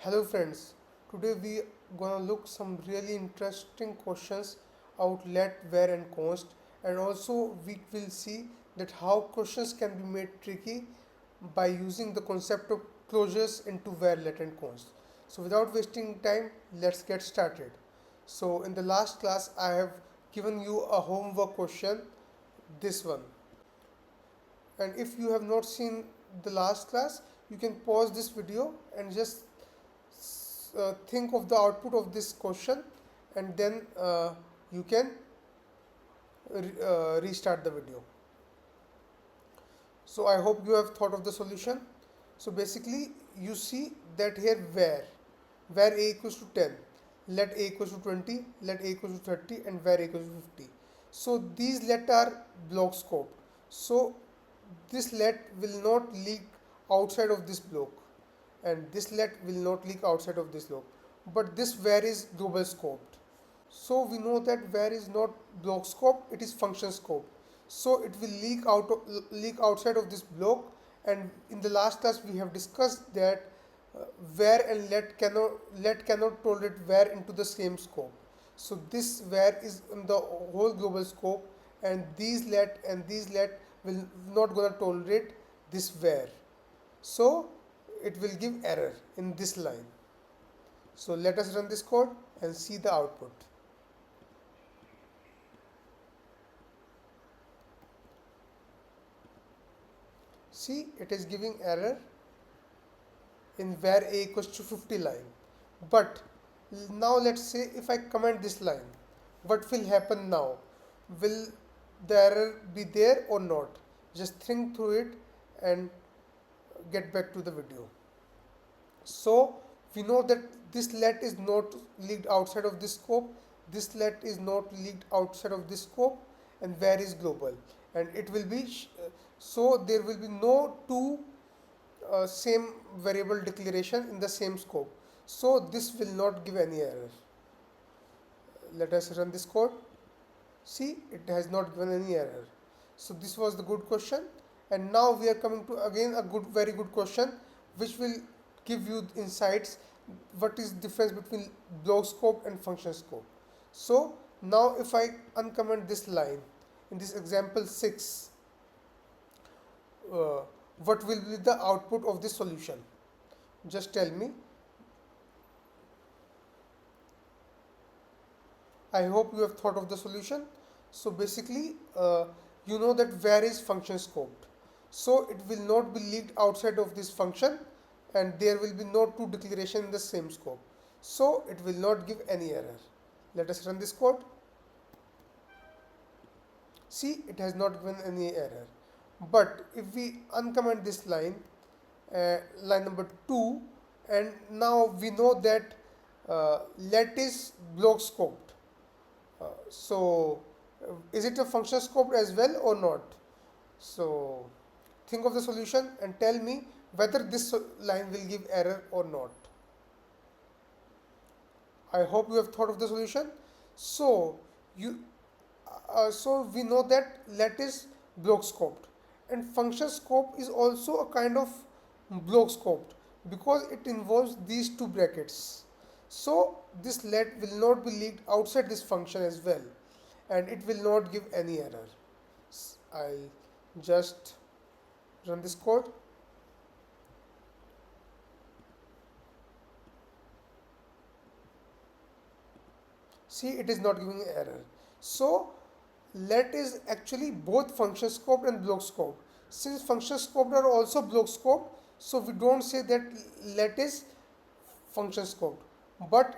Hello friends, today we gonna look some really interesting questions out let, where and const, and also we will see that how questions can be made tricky by using the concept of closures into where, let and const. So without wasting time, let's get started. So in the last class I have given you a homework question, this one. And if you have not seen the last class, you can pause this video and just think of the output of this question, and then you can restart the video. So I hope you have thought of the solution. So basically you see that here where a equals to 10, let a equals to 20, let a equals to 30, and where a equals to 50. So these let are block scoped. So this let will not leak outside of this block, and this let will not leak outside of this block, but this where is global scoped. So we know that where is not block scope, it is function scope. So it will leak outside of this block. And in the last class we have discussed that where and let cannot tolerate where into the same scope. So this where is in the whole global scope, and these let will not gonna tolerate this where. So it will give error in this line. So let us run this code and see the output. See, it is giving error in where a equals to 50 line. But now let's say if I comment this line, what will happen now? Will the error be there or not? Just think through it and get back to the video. So we know that this let is not leaked outside of this scope, this let is not leaked outside of this scope, and where is global, and it will be so there will be no two same variable declaration in the same scope. So this will not give any error. Let us run this code. See, it has not given any error. So this was the good question, and now we are coming to again a very good question, which will give you insights what is difference between block scope and function scope. So now if I uncomment this line in this example 6, uh, what will be the output of this solution? Just tell me. I hope you have thought of the solution. So basically, you know that where is function scoped. So it will not be leaked outside of this function, and there will be no two declaration in the same scope. So it will not give any error. Let us run this code. See, it has not given any error. But if we uncomment this line, line number 2, and now we know that let is block scoped. So is it a function scope as well or not? So think of the solution and tell me whether this line will give error or not. I hope you have thought of the solution. So you so we know that let is block scoped, and function scope is also a kind of block scoped because it involves these two brackets. So this let will not be leaked outside this function as well, and it will not give any error. I'll just run this code. See, it is not giving error. So let is actually both function scoped and block scoped. Since function scoped are also block scoped, so we don't say that let is function scoped, but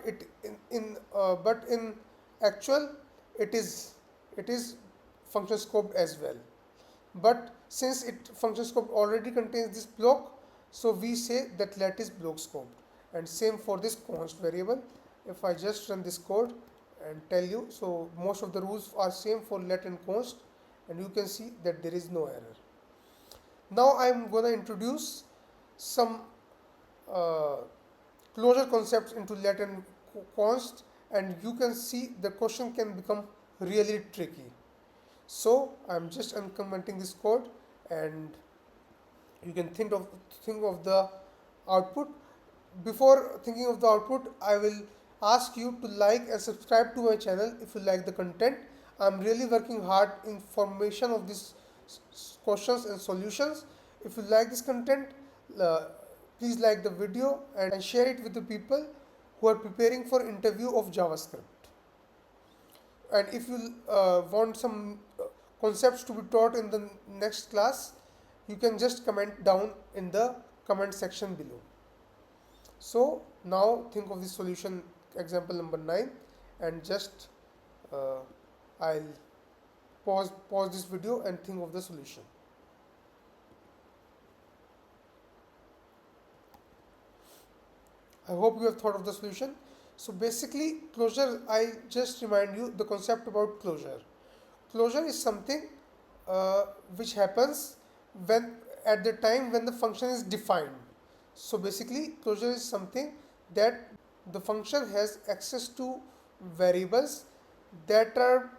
in actual it is function scoped as well. But since it function scope already contains this block, so we say that let is block scoped. And same for this const variable. If I just run this code and tell you, so most of the rules are same for let and const, and you can see that there is no error. Now I am going to introduce some uh, closure concepts into let and const, and you can see the question can become really tricky. So I'm just uncommenting this code, and you can think of the output. before thinking of the output, I will ask you to like and subscribe to my channel if you like the content. I'm really working hard in formation of these questions and solutions. If you like this content, uh, please like the video and share it with the people who are preparing for interview of JavaScript. And if you want some concepts to be taught in the next class, you can just comment down in the comment section below. So now think of the solution example number 9, and just uh, I'll pause this video and think of the solution. I hope you have thought of the solution. So basically closure, I just remind you the concept about closure. Closure is something uh, which happens when at the time when the function is defined. So basically closure is something that the function has access to variables that are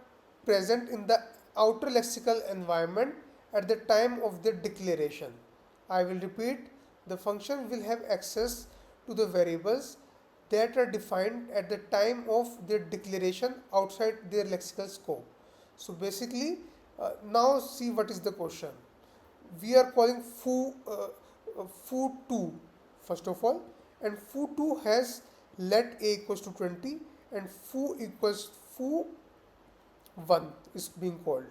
present in the outer lexical environment at the time of their declaration. I will repeat, the function will have access to the variables that are defined at the time of their declaration outside their lexical scope. So basically, now see what is the question. We are calling foo2 first of all, and foo2 has let a equals to 20 and foo1 is being called,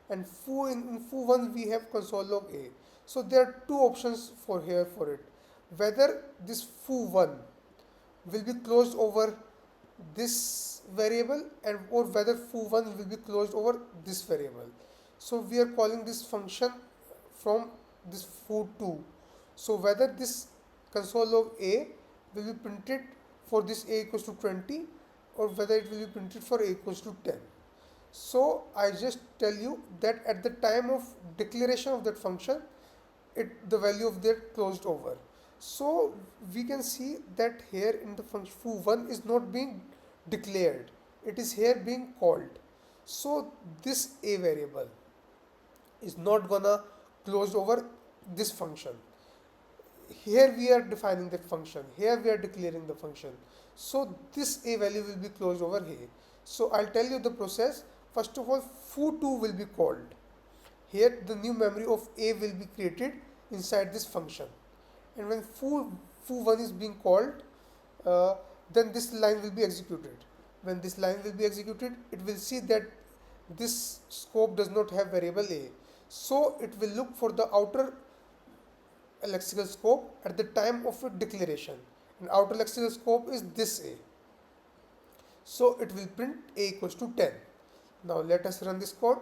and in foo1 we have console log a. So there are two options for here for it, whether this foo1 will be closed over this variable and or whether foo1 will be closed over this variable. So we are calling this function from this foo2. So whether this console log a will be printed for this a equals to 20 or whether it will be printed for a equals to 10. So I just tell you that at the time of declaration of that function, the value of that closed over. So we can see that here in the function foo1 is not being declared, it is here being called. So this a variable is not gonna closed over this function. Here we are defining that function, here we are declaring the function. So this a value will be closed over here. So I'll tell you the process. First of all, foo2 will be called. Here the new memory of a will be created inside this function, and when foo1 is being called, uh, then this line will be executed. When this line will be executed, it will see that this scope does not have variable a, so it will look for the outer lexical scope at the time of a declaration, and outer lexical scope is this a. So it will print a equals to 10. Now let us run this code.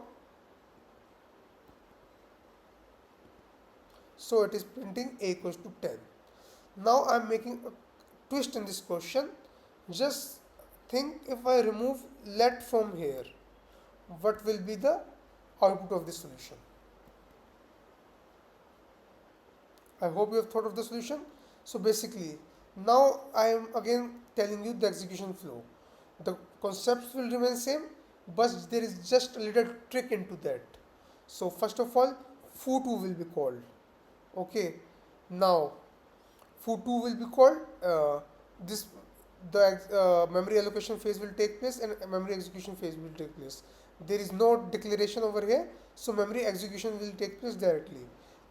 So it is printing a equals to 10. Now I am making a twist in this question. Just think, if I remove let from here, what will be the output of this solution? I hope you have thought of the solution. So basically, now I am again telling you the execution flow. The concepts will remain same, but there is just a little trick into that. So first of all, foo2 will be called. Okay, now foo2 will be called. This the memory allocation phase will take place and memory execution phase will take place. There is no declaration over here, so memory execution will take place directly.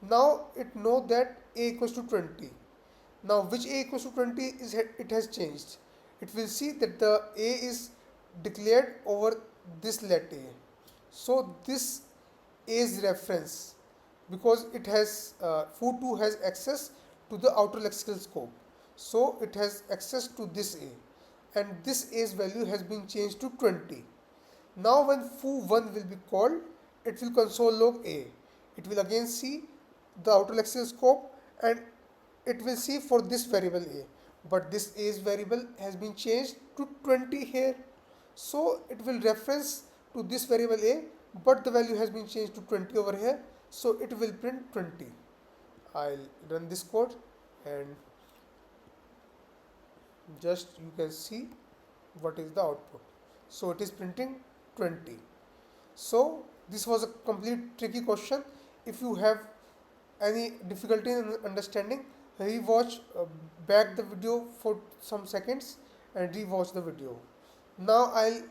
Now it know that a equals to 20. Now which a equals to 20 is it has changed. It will see that the a is declared over this let a. So this a's reference, because it has foo2 has access to the outer lexical scope, so it has access to this a, and this a's value has been changed to 20. Now when foo1 will be called, it will console log a. It will again see the outer lexical scope and it will see for this variable a, but this a's variable has been changed to 20 here, so it will reference to this variable a, but the value has been changed to 20 over here, so it will print 20. I'll run this code and just you can see what is the output. So it is printing 20. So this was a complete tricky question. If you have any difficulty in understanding, rewatch back the video for some seconds and rewatch the video. Now I'll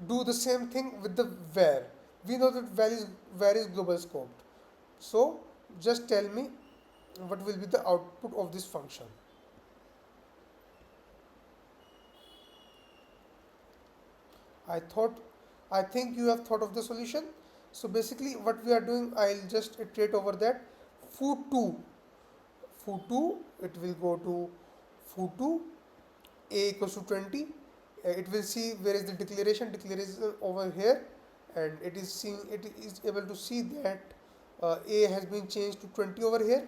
do the same thing with the where. We know that where is global scoped. So just tell me what will be the output of this function. I thought, I think you have thought of the solution. So basically what we are doing, I'll just iterate over that. foo2, foo2, it will go to foo2, a equals to 20. It will see where is the declaration over here, and it is able to see that a has been changed to 20 over here.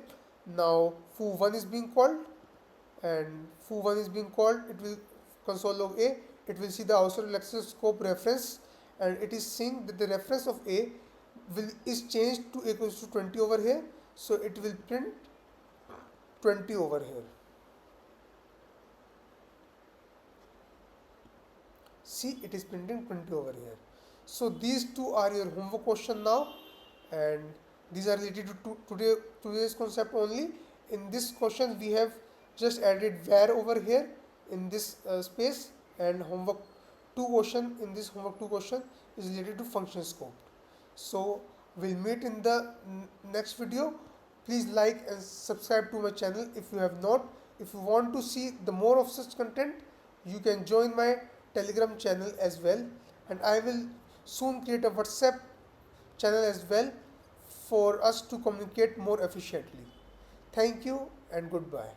Now foo1 is being called, and foo1 is being called. It will console log a, it will see the household lexicoscope reference, and it is seeing that the reference of a is changed to equals to 20 over here, so it will print 20 over here. See, it is printing 20 over here. So these two are your homework question now, and these are related to today's concept only. In this question we have just added where over here in this space, and homework 2 question, in this homework 2 question is related to function scope. So we'll meet in the next video. Please like and subscribe to my channel if you have not. If you want to see the more of such content, you can join my Telegram channel as well, and I will soon create a WhatsApp channel as well for us to communicate more efficiently. Thank you and goodbye.